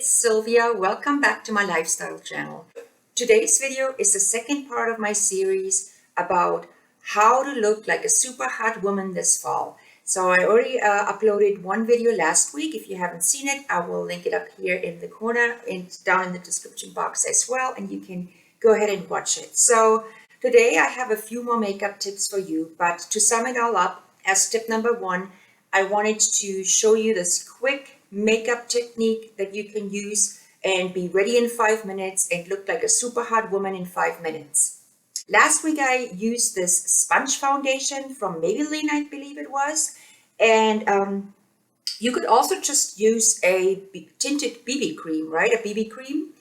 it's Sylvia. Welcome back to my lifestyle channel. Today's video is the second part of my series about how to look like a super hot woman this fall. So I already uploaded one video last week. If you haven't seen it, I will link it up here in the corner and down in the description box as well, and you can go ahead and watch it. So today I have a few more makeup tips for you, but to sum it all up, as tip number one, I wanted to show you this quick makeup technique that you can use and be ready in 5 minutes and look like a super hot woman in 5 minutes. Last week I used this sponge foundation from Maybelline, I believe it was, and you could also just use a tinted BB cream, right? A BB cream.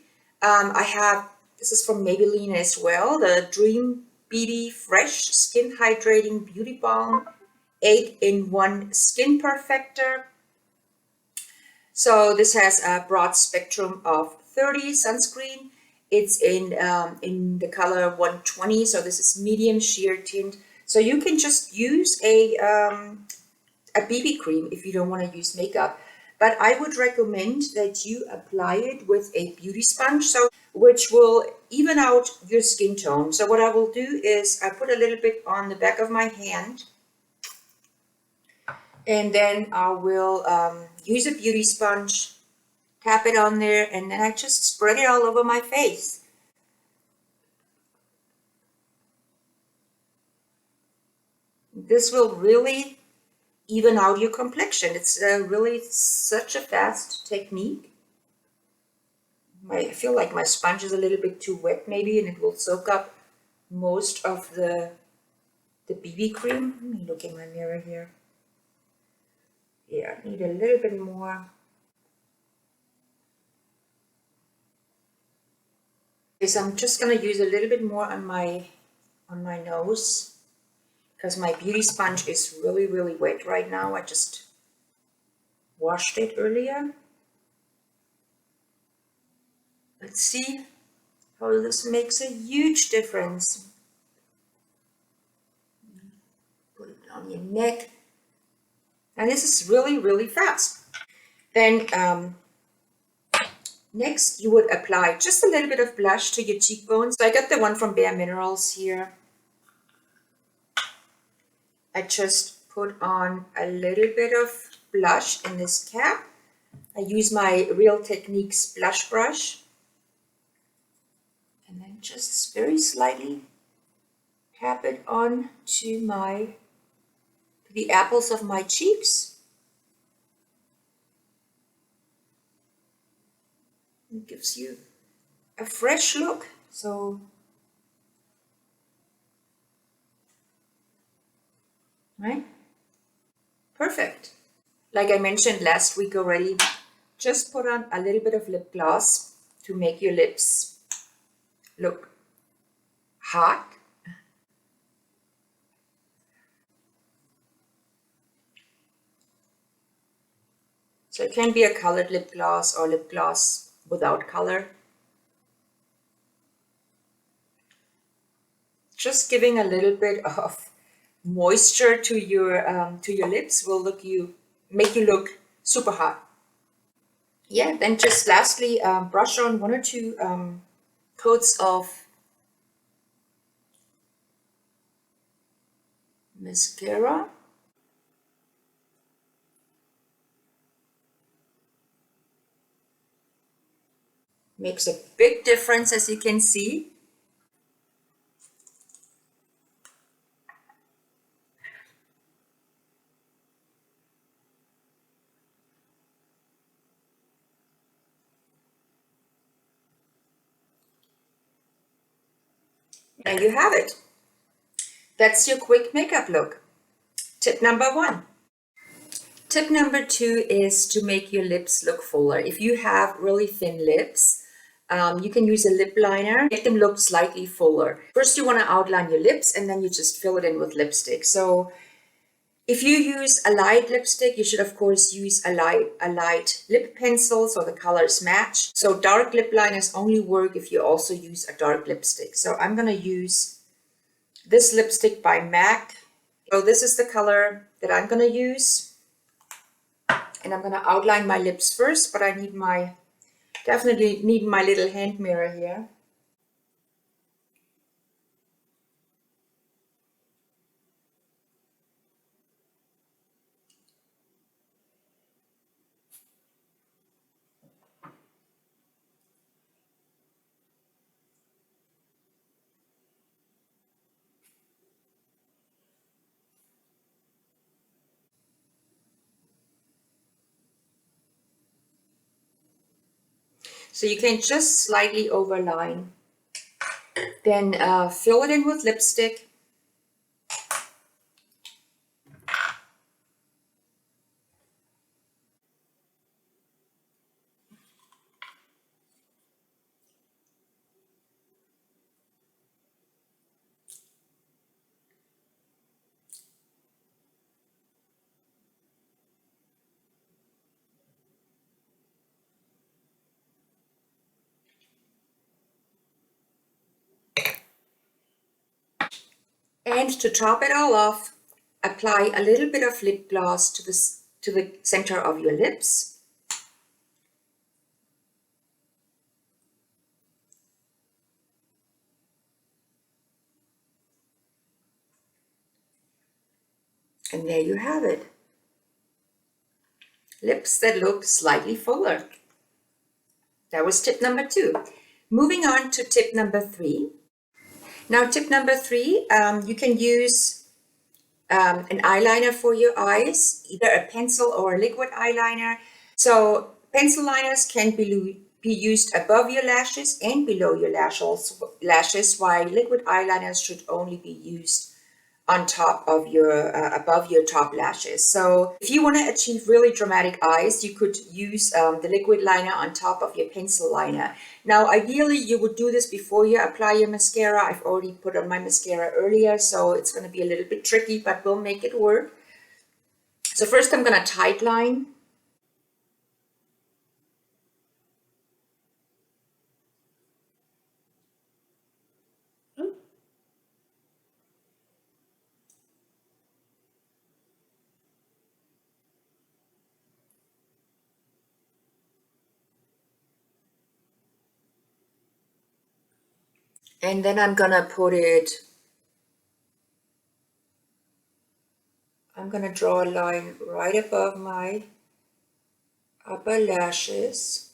This is from Maybelline as well, the Dream BB Fresh Skin Hydrating Beauty Balm 8-in-1 Skin Perfector. So this has a broad spectrum of 30 sunscreen. It's in the color 120, so this is medium sheer tint. So you can just use a BB cream if you don't want to use makeup. But I would recommend that you apply it with a beauty sponge, which will even out your skin tone. So what I will do is I put a little bit on the back of my hand, and then I will use a beauty sponge, tap it on there, and then I just spread it all over my face. This will really even out your complexion. It's really such a fast technique. I feel like my sponge is a little bit too wet maybe, and it will soak up most of the BB cream. Let me look in my mirror here. Yeah, I need a little bit more. So I'm just going to use a little bit more on my nose because my beauty sponge is really, really wet right now. I just washed it earlier. Let's see how this makes a huge difference. Put it on your neck. And this is really, really fast. Then next you would apply just a little bit of blush to your cheekbones. So I got the one from Bare Minerals here. I just put on a little bit of blush in this cap. I use my Real Techniques blush brush. And then just very slightly tap it on to the apples of my cheeks. It gives you a fresh look. So, right? Perfect. Like I mentioned last week already, just put on a little bit of lip gloss to make your lips look hot. So it can be a colored lip gloss or lip gloss without color. Just giving a little bit of moisture to your lips will make you look super hot. Yeah, then just lastly, brush on 1 or 2 coats of mascara. Makes a big difference, as you can see. There you have it. That's your quick makeup look. Tip number 1. Tip number 2 is to make your lips look fuller. If you have really thin lips, you can use a lip liner, make them look slightly fuller. First you want to outline your lips and then you just fill it in with lipstick. So if you use a light lipstick, you should of course use a light lip pencil so the colors match. So dark lip liners only work if you also use a dark lipstick. So I'm going to use this lipstick by MAC. So this is the color that I'm going to use. And I'm going to outline my lips first, but I need my Definitely need my little hand mirror here. So you can just slightly overline. Then fill it in with lipstick. And to top it all off, apply a little bit of lip gloss to the center of your lips. And there you have it. Lips that look slightly fuller. That was tip number 2. Moving on to tip number 3. Now tip number 3, you can use an eyeliner for your eyes, either a pencil or a liquid eyeliner. So pencil liners can be used above your lashes and below your lashes, while liquid eyeliners should only be used on top of your above your top lashes. So if you want to achieve really dramatic eyes, you could use the liquid liner on top of your pencil liner. Now ideally you would do this before you apply your mascara. I've already put on my mascara earlier, so it's going to be a little bit tricky, but we'll make it work. So first I'm going to tight line. And then I'm going to draw a line right above my upper lashes.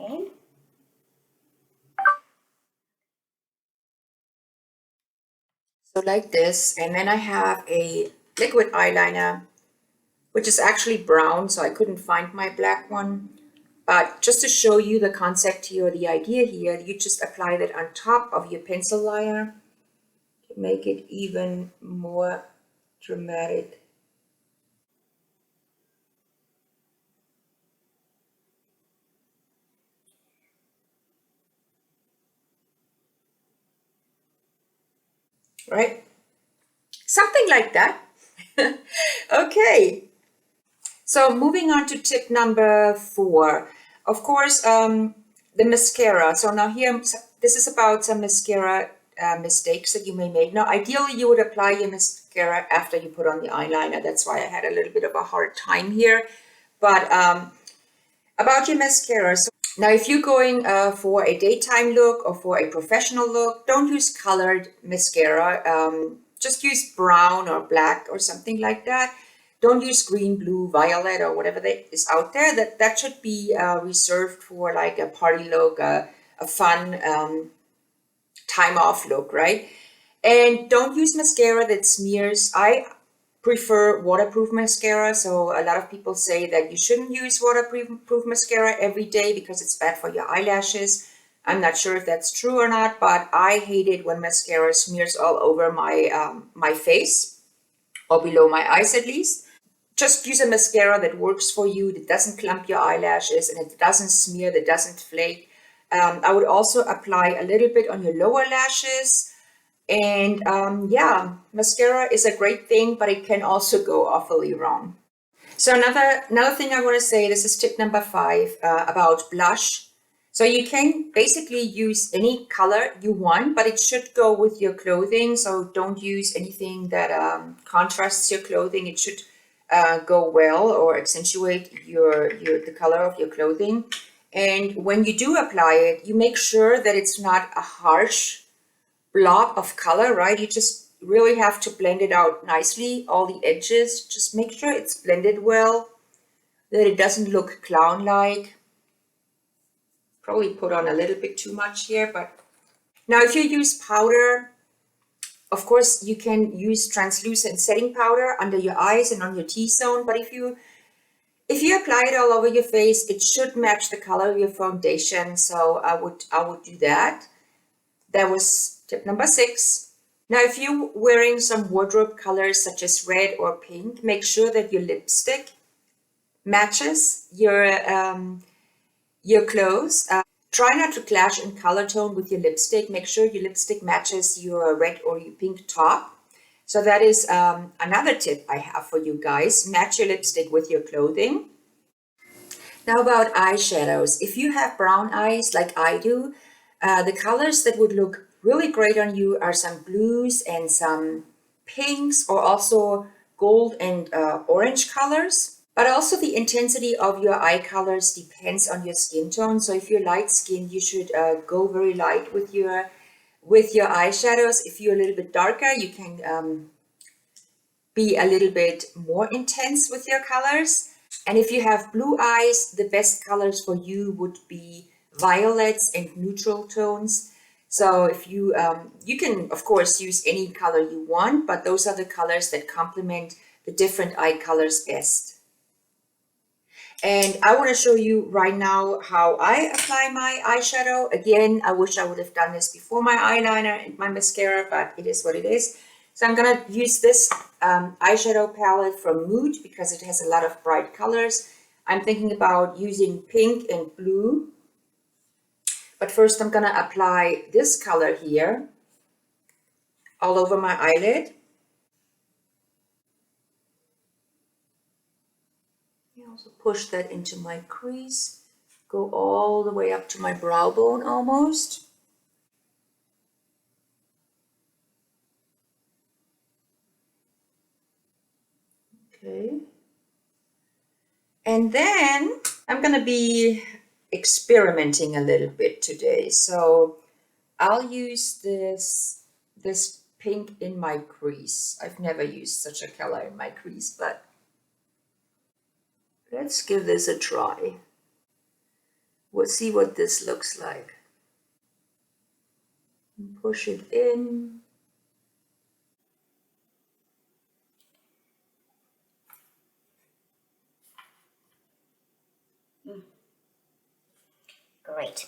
Okay. So like this, and then I have a liquid eyeliner, which is actually brown, so I couldn't find my black one. But just to show you the concept here, the idea here, you just apply that on top of your pencil liner to make it even more dramatic. Right? Something like that. Okay. So moving on to tip number 4. Of course, the mascara. So now here, this is about some mascara mistakes that you may make. Now, ideally, you would apply your mascara after you put on the eyeliner. That's why I had a little bit of a hard time here. But about your mascara. So now, if you're going for a daytime look or for a professional look, don't use colored mascara. Just use brown or black or something like that. Don't use green, blue, violet, or whatever that is out there. That should be reserved for like a party look, a fun time off look, right? And don't use mascara that smears. I prefer waterproof mascara. So a lot of people say that you shouldn't use waterproof mascara every day because it's bad for your eyelashes. I'm not sure if that's true or not, but I hate it when mascara smears all over my face or below my eyes at least. Just use a mascara that works for you, that doesn't clump your eyelashes and it doesn't smear, that doesn't flake. I would also apply a little bit on your lower lashes And yeah, mascara is a great thing, but it can also go awfully wrong. So another thing I want to say, this is tip number 5 about blush. So you can basically use any color you want, but it should go with your clothing. So don't use anything that contrasts your clothing. It should go well or accentuate the color of your clothing. And when you do apply it, you make sure that it's not a harsh blob of color, right? You just really have to blend it out nicely, all the edges. Just make sure it's blended well, that it doesn't look clown-like. Probably put on a little bit too much here, but now if you use powder, of course you can use translucent setting powder under your eyes and on your T-zone, but if you apply it all over your face, it should match the color of your foundation. So I would do that. That was tip number 6. Now, if you're wearing some wardrobe colors such as red or pink, make sure that your lipstick matches your clothes. Try not to clash in color tone with your lipstick. Make sure your lipstick matches your red or your pink top. So that is another tip I have for you guys. Match your lipstick with your clothing. Now about eyeshadows. If you have brown eyes like I do, the colors that would look really great on you are some blues and some pinks, or also gold and orange colors. But also the intensity of your eye colors depends on your skin tone. So if you're light skinned, you should go very light with your eyeshadows. If you're a little bit darker, you can be a little bit more intense with your colors. And if you have blue eyes, the best colors for you would be violets and neutral tones. So if you can of course use any color you want, but those are the colors that complement the different eye colors best. And I want to show you right now how I apply my eyeshadow. Again, I wish I would have done this before my eyeliner and my mascara, but it is what it is. So I'm going to use this eyeshadow palette from Mood because it has a lot of bright colors. I'm thinking about using pink and blue. But first I'm going to apply this color here all over my eyelid. Also push that into my crease, go all the way up to my brow bone almost. Okay. And then I'm going to be experimenting a little bit today. So I'll use this pink in my crease. I've never used such a color in my crease, but let's give this a try. We'll see what this looks like. Push it in. Great.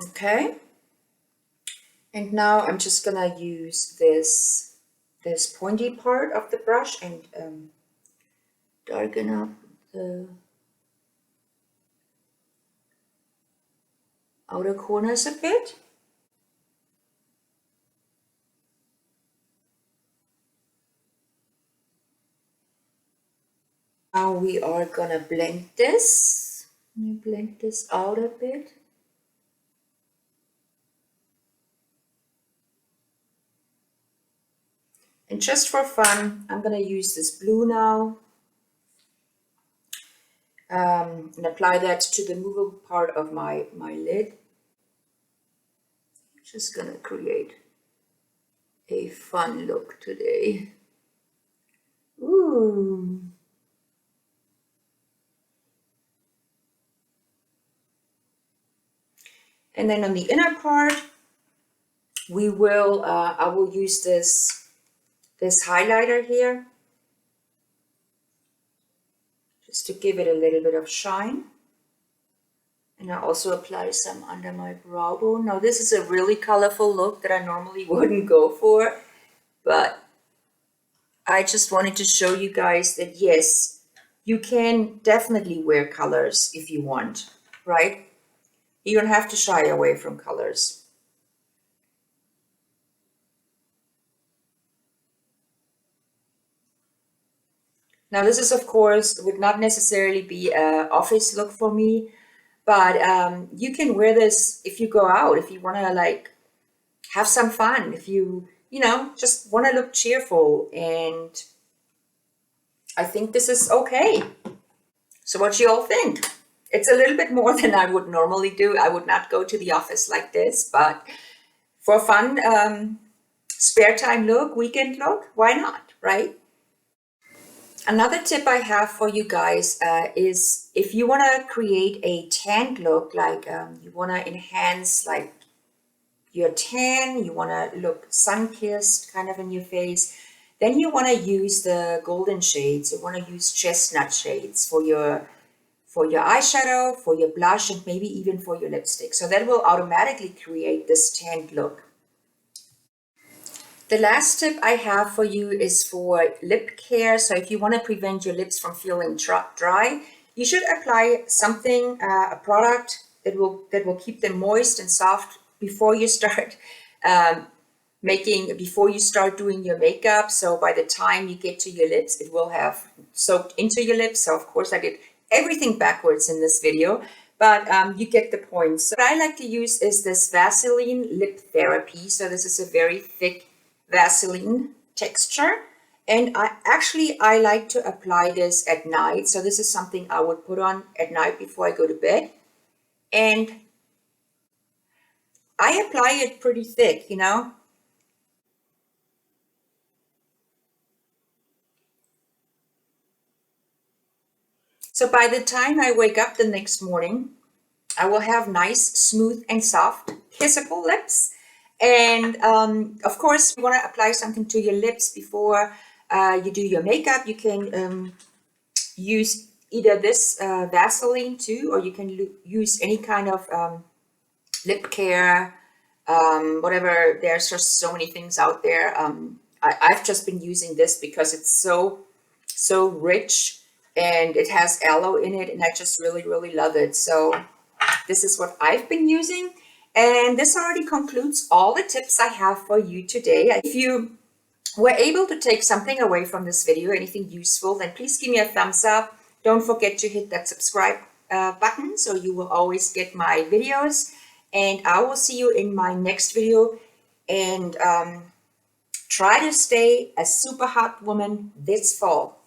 Okay. And now I'm just gonna use this pointy part of the brush and darken up the outer corners a bit. Now we are gonna blend this. Let me blend this out a bit. And just for fun, I'm gonna use this blue now and apply that to the movable part of my lid. Just gonna create a fun look today. Ooh. And then on the inner part, we will, I will use this highlighter here, just to give it a little bit of shine. And I also apply some under my brow bone. Now this is a really colorful look that I normally wouldn't go for, but I just wanted to show you guys that yes, you can definitely wear colors if you want, right? You don't have to shy away from colors. Now this is of course would not necessarily be a office look for me, but you can wear this if you go out, if you want to like have some fun, if you know, just want to look cheerful. And I think this is okay. So what you all think? It's a little bit more than I would normally do. I would not go to the office like this, but for fun, spare time look, weekend look, why not, right? Another tip I have for you guys is if you want to create a tanned look, like you want to enhance like your tan, you want to look sun-kissed kind of in your face, then you want to use the golden shades. You want to use chestnut shades for your eyeshadow, for your blush, and maybe even for your lipstick. So that will automatically create this tanned look. The last tip I have for you is for lip care. So if you want to prevent your lips from feeling dry, you should apply something, a product that will keep them moist and soft before you start before you start doing your makeup. So by the time you get to your lips, it will have soaked into your lips. So of course I did everything backwards in this video, but you get the point. So what I like to use is this Vaseline Lip Therapy. So this is a very thick Vaseline texture. And I like to apply this at night. So this is something I would put on at night before I go to bed. And I apply it pretty thick, you know. So by the time I wake up the next morning, I will have nice, smooth and soft, kissable lips. And of course, you want to apply something to your lips before you do your makeup. You can use either this Vaseline too, or you can use any kind of lip care, whatever. There's just so many things out there. I've just been using this because it's so rich and it has aloe in it, and I just really love it. So this is what I've been using. And this already concludes all the tips I have for you today. If you were able to take something away from this video, anything useful, then please give me a thumbs up. Don't forget to hit that subscribe button so you will always get my videos. And I will see you in my next video. And try to stay a super hot woman this fall.